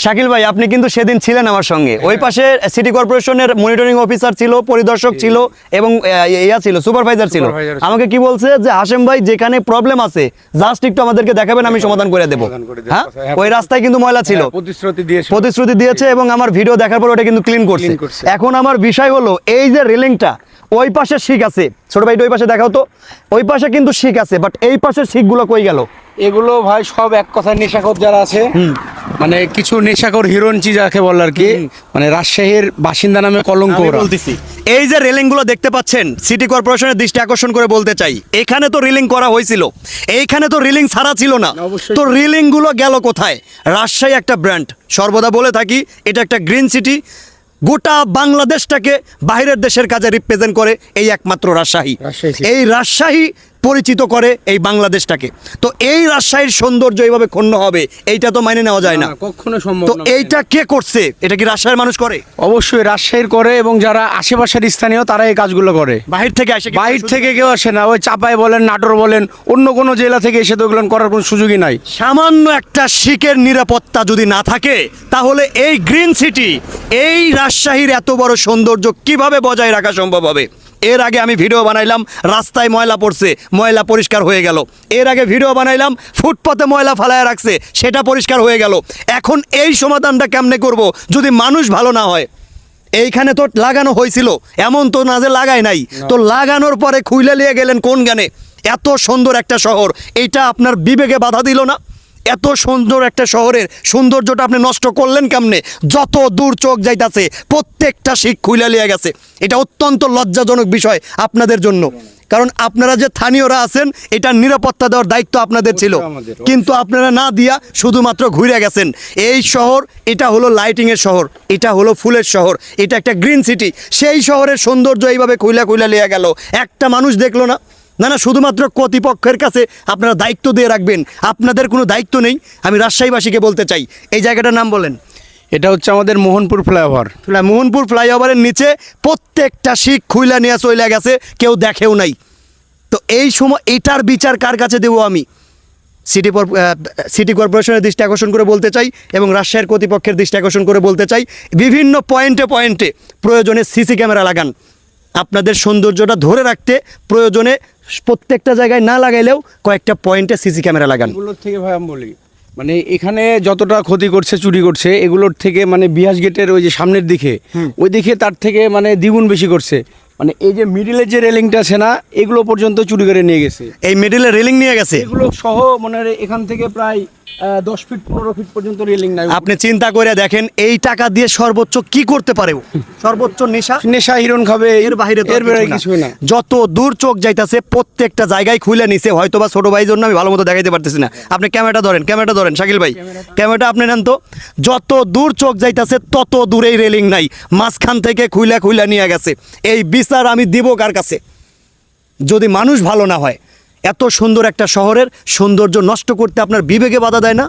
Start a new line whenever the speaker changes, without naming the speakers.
শাকিল ভাই, আপনি কিন্তু সেদিন ছিলেন আমার সঙ্গে। ওই পাশে সিটি কর্পোরেশনের মনিটরিং অফিসার ছিল, পরিদর্শক ছিল এবং ইয়া ছিল, সুপারভাইজার ছিল। আমাকে কি বলছে যে হাশেম ভাই, যেখানে প্রবলেম আছে জাস্ট একটু আমাদেরকে দেখাবেন, আমি সমাধান করে দেবো। হ্যাঁ, ওই রাস্তায় কিন্তু ময়লা ছিল, প্রতিশ্রুতি দিয়েছে এবং আমার ভিডিও দেখার পর ওটা কিন্তু ক্লিন করছে। এখন আমার বিষয় হলো, এই যে রেলিংটা ওই পাশে শিক আছে, ছোট ভাই ওই পাশে দেখাও তো, ওই পাশে কিন্তু শিক আছে, বাট এই পাশের শিকগুলো কই গেল?
এগুলো ভাই সব এক কথায় নেশাখোর যারা আছে, মানে কিছু নেশাখোর হিরোইনচি যাকে বল আর কি, মানে রাজশাহীর বাসিন্দা নামে কলঙ্ক
বলতেছি। এই যে রেলিং গুলো দেখতে পাচ্ছেন, সিটি কর্পোরেশনের দৃষ্টি আকর্ষণ করে বলতে চাই, এখানে তো রিলিং করা হয়েছিল, এইখানে তো রিলিং ছাড়া ছিল না। তো রিলিং গুলো গেল কোথায়? রাজশাহী একটা ব্র্যান্ড, সর্বদা বলে থাকি এটা একটা গ্রিন সিটি, গোটা বাংলাদেশটাকে বাইরের দেশের কাজে রিপ্রেজেন্ট করে এই একমাত্র রাজশাহী। এই রাজশাহী পরিচিত করে এই বাংলাদেশটাকে। তো এই রাজশাহীর সৌন্দর্য এইভাবে ক্ষুণ্ণ হবে, এইটা তো মাইনে নেওয়া যায় না,
কখনো সম্ভব
তো
না।
এইটা কে করছে? এটা কি রাজশাহীর মানুষ করে?
অবশ্যই রাজশাহীর করে, এবং যারা আশেপাশের স্থানীয় তারা এই কাজগুলো করে।
বাহির থেকে আসে?
বাইরে থেকে কেউ আসে না, ওই চাপায় বলেন, নাটোর বলেন, অন্য কোনো জেলা থেকে এসে তো ওগুলো করার কোনো সুযোগই নাই।
সামান্য একটা শিকের নিরাপত্তা যদি না থাকে, তাহলে এই গ্রিন সিটি, এই রাজশাহীর এত বড় সৌন্দর্য কিভাবে বজায় রাখা সম্ভব হবে? এর আগে আমি ভিডিও বানাইলাম, রাস্তায় ময়লা পড়ছে, ময়লা পরিষ্কার হয়ে গেল। এর আগে ভিডিও বানাইলাম, ফুটপাতে ময়লা ফালায় রাখছে, সেটা পরিষ্কার হয়ে গেল। এখন এই সমাধানটা কেমনে করব যদি মানুষ ভালো না হয়? এইখানে তো লাগানো হয়েছিল, এমন তো না যে লাগাই নাই। তো লাগানোর পরে খুইলে নিয়ে গেলেন কোন জ্ঞানে? এত সুন্দর একটা শহর, এইটা আপনার বিবেকে বাধা দিল না? এত সুন্দর একটা শহরের সৌন্দর্যটা আপনি নষ্ট করলেন কেমনে? যত দূর চোখ যাইতাছে প্রত্যেকটা শিক খুইলা লিয়ে গেছে। এটা অত্যন্ত লজ্জাজনক বিষয় আপনাদের জন্য, কারণ আপনারা যে স্থানীয়রা আছেন, এটার নিরাপত্তা দেওয়ার দায়িত্ব আপনাদের ছিল, কিন্তু আপনারা না দিয়া শুধুমাত্র ঘুরে গেছেন। এই শহর, এটা হলো লাইটিংয়ের শহর, এটা হলো ফুলের শহর, এটা একটা গ্রিন সিটি। সেই শহরের সৌন্দর্য এইভাবে খুইলা লিয়ে গেল, একটা মানুষ দেখলো না। না না, শুধুমাত্র কর্তৃপক্ষের কাছে আপনারা দায়িত্ব দিয়ে রাখবেন, আপনাদের কোনো দায়িত্ব নেই। আমি রাজশাহীবাসীকে বলতে চাই, এই জায়গাটার নাম বলেন।
এটা হচ্ছে আমাদের মোহনপুর ফ্লাইওভার।
মোহনপুর ফ্লাইওভারের নিচে প্রত্যেকটা শিক খুইলা নিয়ে চলে গেছে, কেউ দেখেও নাই। তো এই সময় এটার বিচার কার কাছে দেবো? আমি সিটি কর্পোরেশনের দৃষ্টি আকর্ষণ করে বলতে চাই এবং রাজশাহীর কর্তৃপক্ষের দৃষ্টি আকর্ষণ করে বলতে চাই, বিভিন্ন পয়েন্টে প্রয়োজনে সিসি ক্যামেরা লাগান। আপনাদের সৌন্দর্যটা ধরে রাখতে প্রয়োজনে প্রত্যেকটা জায়গায় না লাগাইলেও কয়েকটা পয়েন্টে সিসি ক্যামেরা লাগান।
এগুলোর থেকে ভাই আমি বলি, মানে এখানে যতটা ক্ষতি করছে, চুরি করছে, এগুলোর থেকে মানে বিহাস গেটের ওই যে সামনের দিকে, ওই দিকে তার থেকে মানে দ্বিগুণ বেশি করছে। মানে এই যে মিডিলের যে রেলিংটা আছে না, এগুলো পর্যন্ত চুরি করে নিয়ে গেছে।
এই মিডিলের রেলিং নিয়ে গেছে
এগুলো সহ, মানে এখান থেকে প্রায় 10 ফিট 15 ফিট পর্যন্ত রেলিং নাই।
আপনি চিন্তা করে দেখেন, এই টাকা দিয়ে সর্বোচ্চ কি করতে পারে? সর্বোচ্চ নেশা হিরণ খাবে, এর বাইরে কিছু না। যত দূর চোখ যাইতাছে প্রত্যেকটা জায়গায় খুলে নিছে। হয়তো বা ছোট ভাই জন্য আমি ভালো মতো দেখাইতে পারতেছি না। আপনি ক্যামেরাটা ধরেন শাকিল ভাই, ক্যামেরাটা আপনি নেন তো। যত দূর চোখ যাইতাছে তত দূরেই রেলিং নাই, মাঝখান থেকে খুইলা নিয়ে গেছে। এই বিচার আমি দিব কার কাছে? যদি মানুষ ভালো না হয়, এত সুন্দর একটা শহরের সৌন্দর্য নষ্ট করতে আপনার বিবেকে বাধা দেয় না?